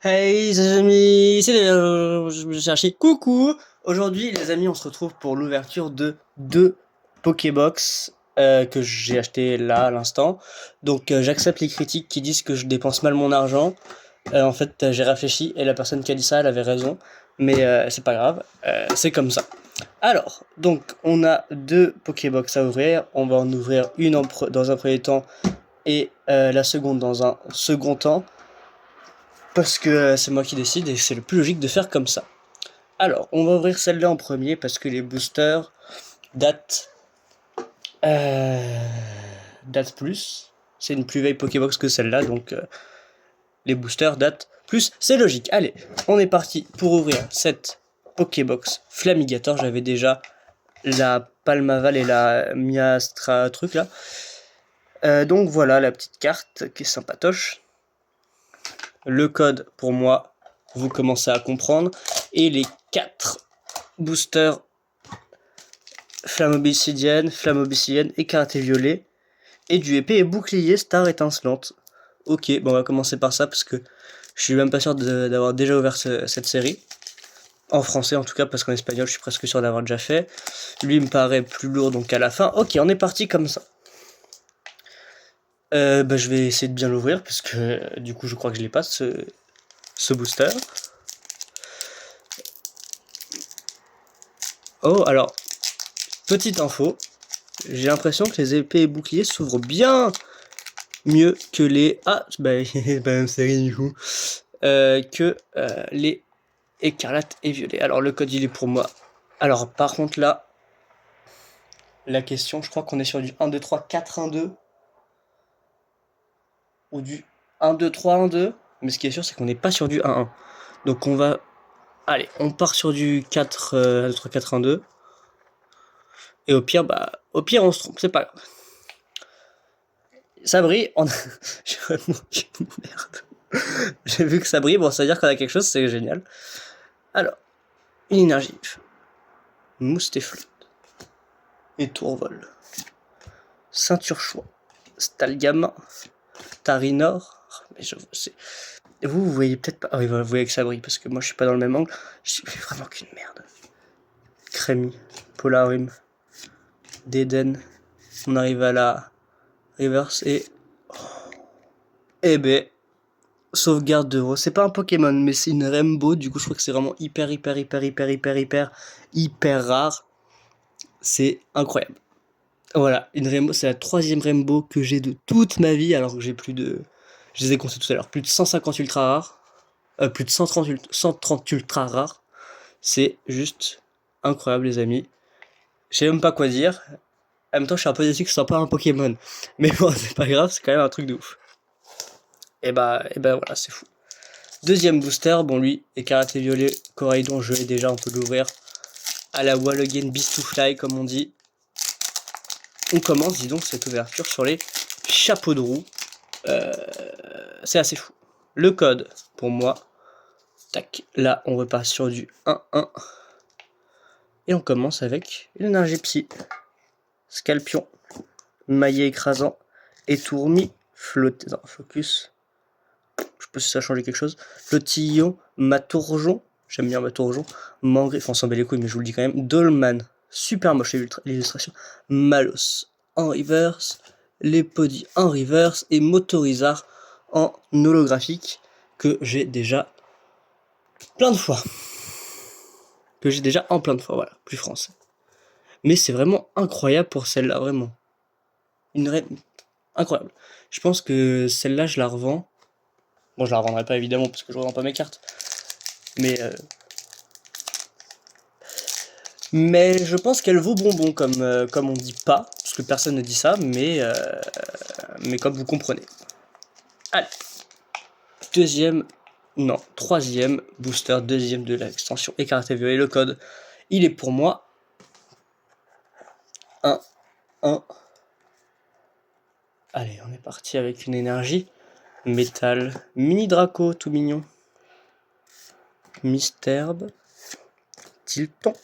Hey les amis, je me cherchais. Coucou. Aujourd'hui les amis, on se retrouve pour l'ouverture de deux Pokébox que j'ai acheté là à l'instant. Donc j'accepte les critiques qui disent que je dépense mal mon argent. En fait j'ai réfléchi et la personne qui a dit ça elle avait raison. Mais c'est pas grave, c'est comme ça. Alors, donc on a deux Pokébox à ouvrir. On va en ouvrir une dans un premier temps et la seconde dans un second temps. Parce que c'est moi qui décide et c'est le plus logique de faire comme ça. Alors, on va ouvrir celle-là en premier parce que les boosters datent, euh, datent plus. C'est une plus vieille Pokébox que celle-là, donc les boosters datent plus. C'est logique. Allez, on est parti pour ouvrir cette Pokébox Flamigator. J'avais déjà la Palmaval et la Miastra truc là. Donc voilà la petite carte qui est sympatoche. Le code pour moi, vous commencez à comprendre. Et les 4 boosters flamme obsidienne et karaté violet. Et du épée et bouclier star étincelante. Ok, bon on va commencer par ça parce que je suis même pas sûr d'avoir déjà ouvert cette série. En français en tout cas, parce qu'en espagnol je suis presque sûr d'avoir déjà fait. Lui il me paraît plus lourd donc à la fin. Ok, on est parti comme ça. Je vais essayer de bien l'ouvrir parce que du coup je crois que je l'ai pas ce booster. Oh alors, petite info, j'ai l'impression que les épées et boucliers s'ouvrent bien mieux que les... Ah, bah, pas même série du coup. Que les écarlates et violets. Alors le code il est pour moi. Alors par contre là, la question, je crois qu'on est sur du 1, 2, 3, 4, 1, 2. Ou du 1, 2, 3, 1, 2. Mais ce qui est sûr, c'est qu'on n'est pas sur du 1, 1. Donc on va... Allez, on part sur du 4, 1, 2, 3, 4, 1, 2. Et au pire, on se trompe, c'est pas grave. Ça brille, on a... Merde. J'ai vu que ça brille, bon ça veut dire qu'on a quelque chose, c'est génial. Alors, une énergie. Moustéflot. Et Tourvol. Ceinture choix. Stalgama. Tarinor. Mais je sais. Vous voyez peut-être pas. Ah oui, vous voyez que ça brille parce que moi je suis pas dans le même angle. Je suis vraiment qu'une merde. Crémy. Polarium. Deden. On arrive à la reverse et. Eh ben. Sauvegarde de Rose. C'est pas un Pokémon, mais c'est une Rainbow. Du coup, je crois que c'est vraiment hyper rare. C'est incroyable. Voilà, une Rainbow, c'est la troisième Rainbow que j'ai de toute ma vie, alors que j'ai plus de... Je les ai comptés tout à l'heure, plus de 150 ultra rares, plus de 130 ultra rares. C'est juste incroyable, les amis. Je sais même pas quoi dire. En même temps, je suis un peu déçu que ce soit pas un Pokémon. Mais bon, c'est pas grave, c'est quand même un truc de ouf. Et bah voilà, c'est fou. Deuxième booster, bon lui, et karaté violet, Coraidon, je vais déjà un peu l'ouvrir. À la wall again, beast to fly, comme on dit. On commence, dis donc, cette ouverture sur les chapeaux de roue. C'est assez fou. Le code, pour moi, tac, là, on repasse sur du 1-1. Et on commence avec une énergie psy. Scalpion, maillet écrasant, étourmi, focus. Je sais pas si ça a changé quelque chose. Flotillon, Matourjon, j'aime bien Matourjon. Mangré, enfin on s'en bat les couilles, mais je vous le dis quand même. Dolman, super moche l'illustration. Malos en reverse. Lepodi en reverse. Et Motorizar en holographique que j'ai déjà plein de fois. Que j'ai déjà en plein de fois, voilà, plus français. Mais c'est vraiment incroyable pour celle-là, vraiment. Incroyable. Je pense que celle-là, je la revends. Bon, je la revendrai pas évidemment parce que je revends pas mes cartes. Mais je pense qu'elle vaut bonbon comme on dit pas, parce que personne ne dit ça, mais comme vous comprenez. Allez, deuxième, non, troisième booster, deuxième de l'extension écarté violet, le code, il est pour moi 1, 1. Allez, on est parti avec une énergie. Métal, mini Draco, tout mignon. Misterbe, Tilton,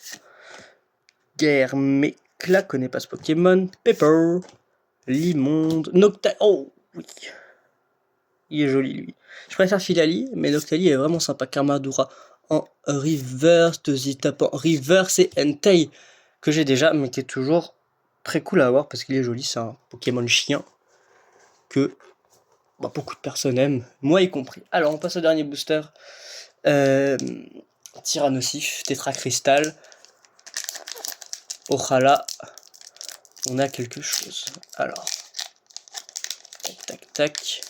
Guerre, Mécla, connaît pas ce Pokémon. Pepper, Limonde, Nocta. Oh oui. Il est joli, lui. Je préfère Filali, mais Noctali est vraiment sympa. Karmadura en reverse, Tezita en reverse et Entei, que j'ai déjà, mais qui est toujours très cool à avoir parce qu'il est joli. C'est un Pokémon chien que beaucoup de personnes aiment, moi y compris. Alors, on passe au dernier booster. Tyrannosif, Tetra Cristal. Ojalá, on a quelque chose. Alors, tac, tac, tac.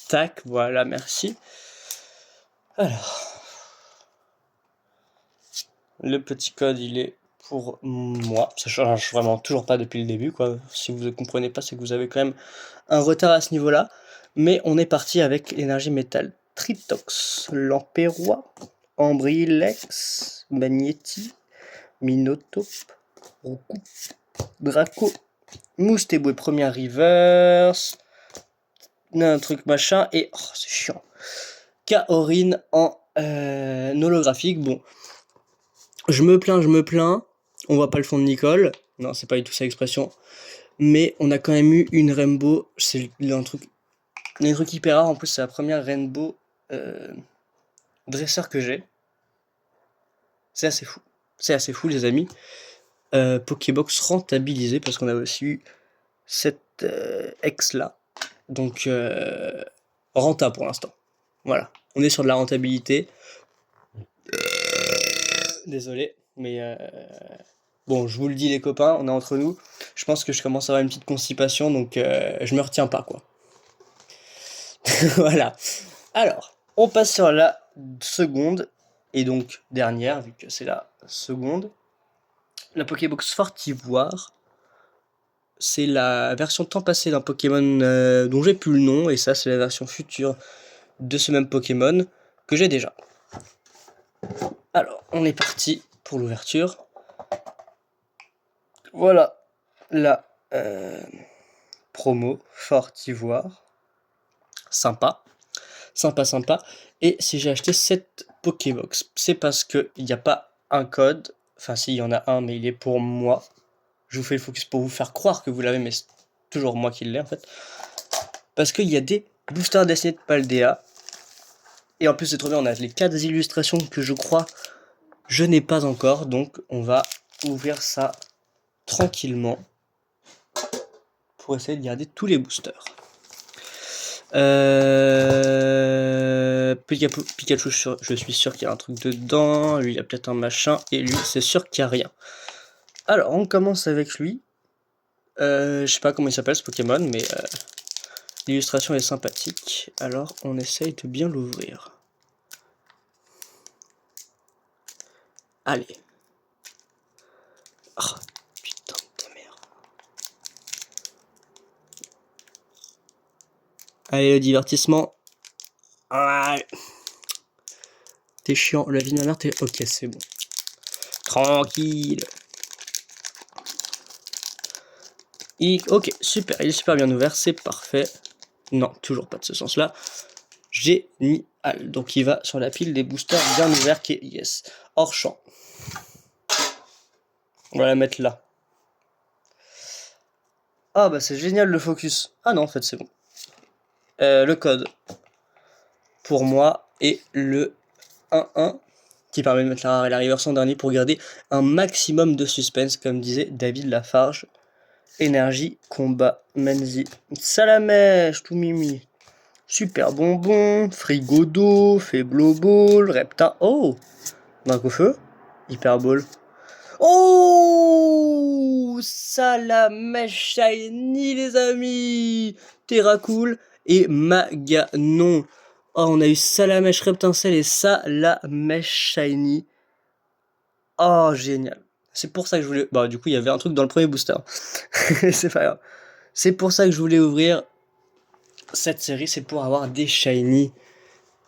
Tac, voilà, merci. Alors, le petit code, il est pour moi. Ça change vraiment toujours pas depuis le début, quoi. Si vous ne comprenez pas, c'est que vous avez quand même un retard à ce niveau-là. Mais on est parti avec l'énergie métal. Tritox, Lampérois, Ambrilex, Magnéti, Minotaur, Roucou, Draco, Moustéboué, première reverse, un truc machin, et oh, c'est chiant. Kaorin en holographique. Bon, je me plains. On voit pas le fond de Nicole. Non, c'est pas du tout ça l'expression. Mais on a quand même eu une Rainbow. C'est un truc hyper rare. En plus, c'est la première Rainbow dresseur que j'ai. C'est assez fou. C'est assez fou, les amis. Pokébox rentabilisé parce qu'on a aussi eu cette ex-là. Donc, renta pour l'instant. Voilà. On est sur de la rentabilité. Désolé, mais bon, je vous le dis les copains, on est entre nous. Je pense que je commence à avoir une petite constipation, donc je me retiens pas, quoi. Voilà. Alors, on passe sur la seconde, et donc dernière, vu que c'est la seconde. La Pokébox Fortivoire. C'est la version temps passé d'un Pokémon dont j'ai plus le nom, et ça c'est la version future de ce même Pokémon que j'ai déjà. Alors, on est parti pour l'ouverture. Voilà la promo Fortivoire. Sympa. Sympa. Et si j'ai acheté cette Pokébox, c'est parce qu'il n'y a pas un code. Enfin, si, il y en a un, mais il est pour moi. Je vous fais le focus pour vous faire croire que vous l'avez, mais c'est toujours moi qui l'ai en fait. Parce qu'il y a des boosters dessinés de Paldea. Et en plus, c'est trop bien, on a les 4 illustrations que je crois je n'ai pas encore. Donc, on va ouvrir ça tranquillement pour essayer de garder tous les boosters. Pikachu, je suis sûr qu'il y a un truc dedans. Lui, il y a peut-être un machin. Et lui, c'est sûr qu'il n'y a rien. Alors, on commence avec lui. Je sais pas comment il s'appelle ce Pokémon, mais l'illustration est sympathique. Alors, on essaye de bien l'ouvrir. Allez. Oh, putain de merde. Allez, le divertissement. Allez. T'es chiant. La vie de ma mère, t'es... Ok, c'est bon. Tranquille. Ok, super. Il est super bien ouvert. C'est parfait. Non, toujours pas de ce sens-là. Génial. Donc, il va sur la pile des boosters bien ouverts qui est yes. Hors champ. On va la mettre là. Ah bah c'est génial le focus. Ah non, en fait c'est bon. Le code pour moi est le 1-1 qui permet de mettre la rare et la reverse en dernier pour garder un maximum de suspense, comme disait David Lafarge. Énergie, combat, Menzi, Salamèche, tout mimi. Super bonbon, frigo d'eau, Faiblo Ball, Repta. Oh, Dracofeu, Hyper Ball. Oh, Salamèche Shiny les amis. Terracool et Maganon. Oh, on a eu Salamèche Reptincelle et Salamèche Shiny. Oh, génial. C'est pour ça que je voulais... Bah, du coup, il y avait un truc dans le premier booster. C'est pas grave. C'est pour ça que je voulais ouvrir cette série, c'est pour avoir des shiny.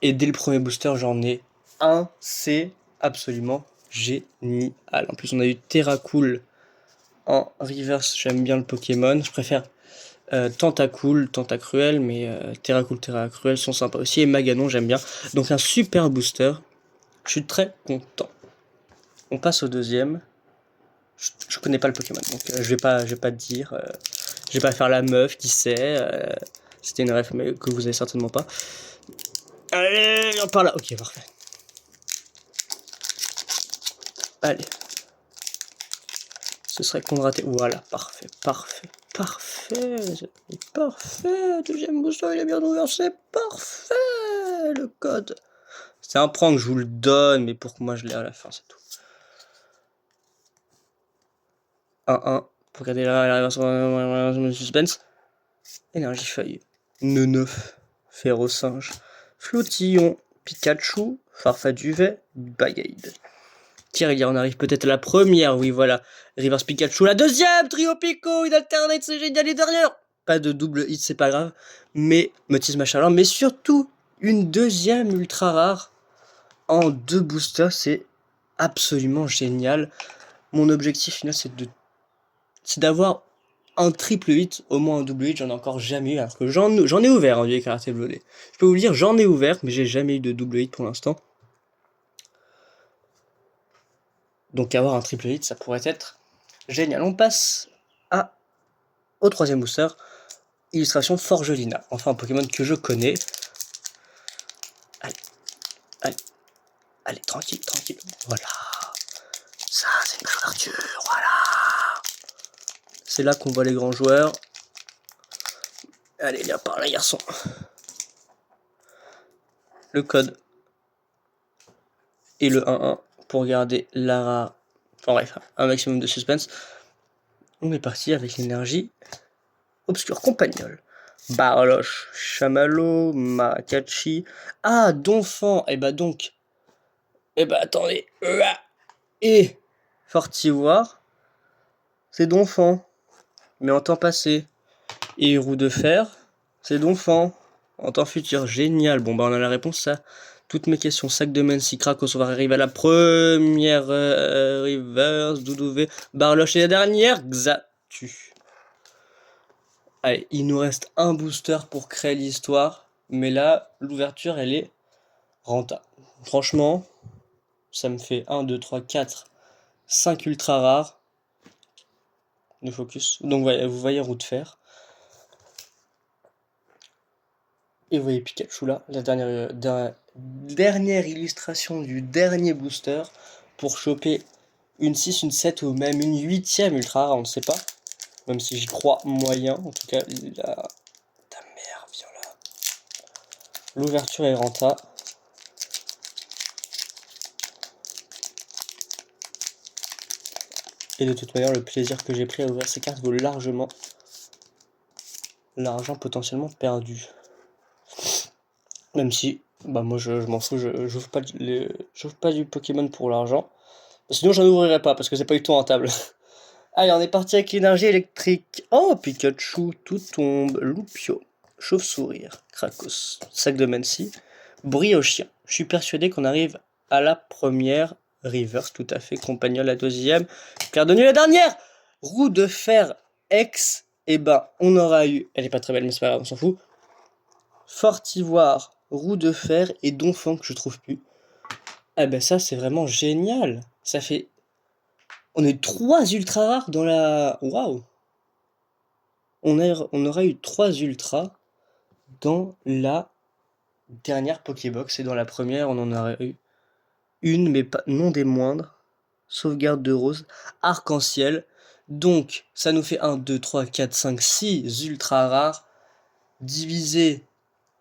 Et dès le premier booster, j'en ai un. C'est absolument génial. En plus, on a eu Terracool en reverse. J'aime bien le Pokémon. Je préfère Tentacruel, mais Terracool sont sympas aussi. Et Maganon, j'aime bien. Donc, un super booster. Je suis très content. On passe au deuxième. Je connais pas le Pokémon, donc je vais pas dire. Je vais pas faire la meuf qui sait. C'était une ref, mais que vous avez certainement pas. Allez, on part là. Ok, parfait. Allez. Ce serait con de rater. Voilà, parfait, parfait, parfait. Parfait. Deuxième booster, il est bien ouvert, c'est parfait. Le code. C'est un prank, je vous le donne, mais pour que moi je l'ai à la fin, c'est tout. 1-1. Pour garder la suspense. Énergie feuille. Neuf. Férocinge. Flottillon. Pikachu. Farfaduvet. Bagade. Tiens, on arrive peut-être à la première, oui, voilà. Reverse Pikachu, la deuxième, Trio Pico, une alternate, c'est génial, et derrière. Pas de double hit, c'est pas grave. Mais, Motis Machalin, mais surtout, une deuxième ultra rare en 2 boosters, c'est absolument génial. Mon objectif final, c'est d'avoir un triple hit, au moins un double hit, j'en ai encore jamais eu, alors que j'en ai ouvert, hein, du karaté blodé. Je peux vous le dire, j'en ai ouvert, mais j'ai jamais eu de double hit pour l'instant. Donc avoir un triple hit, ça pourrait être génial. On passe au troisième booster. Illustration Forgelina. Enfin un Pokémon que je connais. Allez, allez, allez, tranquille, tranquille. Voilà. Ça, c'est une couverture, voilà. C'est là qu'on voit les grands joueurs. Allez, viens par là, garçon. Le code. Et le 1-1 pour garder la rare. Enfin bref, un maximum de suspense. On est parti avec l'énergie obscure compagnole. Barloche, Chamallow, Maracacci. Ah, Donphan. Et bah donc. Et bah attendez. Et Fortivoire, c'est Donphan, mais en temps passé. Et Roue de Fer, c'est Donphan, en temps futur. Génial. Bon bah on a la réponse à toutes mes questions. Sac de Mency, Krakos, on va arriver à la première reverse, Doudouvé, Barloche et la dernière, Xatu. Allez, il nous reste un booster pour créer l'histoire, mais là, l'ouverture, elle est rentable. Franchement, ça me fait 1, 2, 3, 4, 5 ultra rares de focus. Donc vous voyez Roue de Fer. Et vous voyez Pikachu là, la dernière illustration du dernier booster pour choper une 6, une 7 ou même une 8ème ultra rare, on ne sait pas. Même si j'y crois moyen, en tout cas, la... Ta mère, viens là. L'ouverture est renta. Et de toute manière, le plaisir que j'ai pris à ouvrir ces cartes vaut largement l'argent potentiellement perdu. Même si, bah moi je m'en fous, j'ouvre pas du Pokémon pour l'argent. Sinon j'en ouvrirai pas parce que c'est pas du tout rentable. Allez, on est parti avec l'énergie électrique. Oh, Pikachu, tout tombe, Loupio, Chauve-sourire, Krakos, Sac de Mency, Briochien. Je suis persuadé qu'on arrive à la première reverse, tout à fait, Compagnol la deuxième, Pierre de Nuit la dernière, Roue de Fer X, et ben on aura eu, elle est pas très belle mais c'est pas grave, on s'en fout, Fortivoire, Roue de Fer et Donphan que je trouve plus. Ah ben ça c'est vraiment génial. Ça fait... On a eu 3 ultra rares dans la... Waouh. On aura eu 3 ultras dans la dernière Pokébox. Et dans la première on en aurait eu une, mais pas, non des moindres. Sauvegarde de rose, arc-en-ciel. Donc ça nous fait 1, 2, 3, 4, 5, 6 ultra rares divisé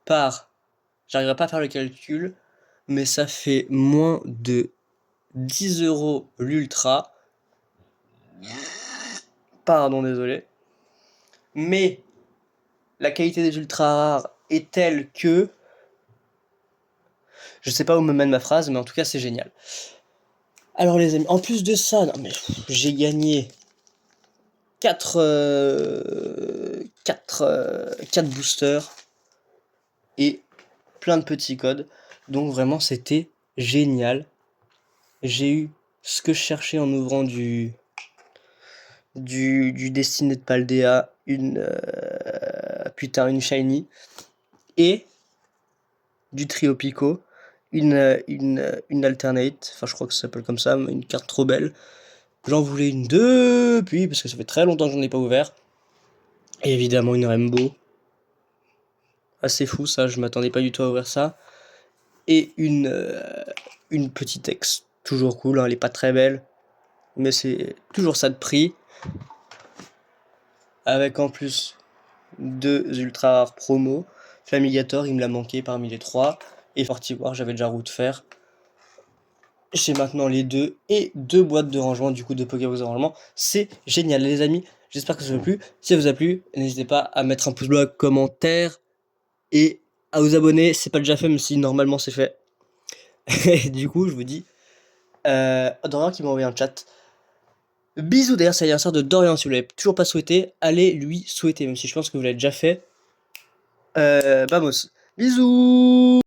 par... J'arriverai pas à faire le calcul, mais ça fait moins de 10 € l'ultra. Pardon, désolé. Mais la qualité des ultra rares est telle que... Je sais pas où me mène ma phrase, mais en tout cas c'est génial. Alors les amis, en plus de ça, non mais j'ai gagné 4 boosters et plein de petits codes. Donc vraiment c'était génial. J'ai eu ce que je cherchais en ouvrant du Destiné de Paldea, une shiny, et du Trio Pico, une alternate, enfin je crois que ça s'appelle comme ça, une carte trop belle. J'en voulais une depuis, parce que ça fait très longtemps que j'en ai pas ouvert. Et évidemment une Rainbow. assez fou ça, je m'attendais pas du tout à ouvrir ça. Et une petite ex, toujours cool, hein, elle est pas très belle, mais c'est toujours ça de prix. Avec en plus 2 ultra rares promo. Flamigator, il me l'a manqué parmi les 3. Et Fortiwar, j'avais déjà roue de fer. J'ai maintenant les 2 et 2 boîtes de rangement, du coup de Pokébox de rangement. C'est génial les amis, j'espère que ça vous a plu. Si ça vous a plu, n'hésitez pas à mettre un pouce bleu, un commentaire et à vous abonner. C'est pas déjà fait, même si normalement c'est fait. Et du coup, je vous dis, Dorian qui m'a envoyé un chat. Bisous, d'ailleurs c'est l'anniversaire de Dorian, si vous l'avez toujours pas souhaité, allez lui souhaiter, même si je pense que vous l'avez déjà fait. Vamos, bisous.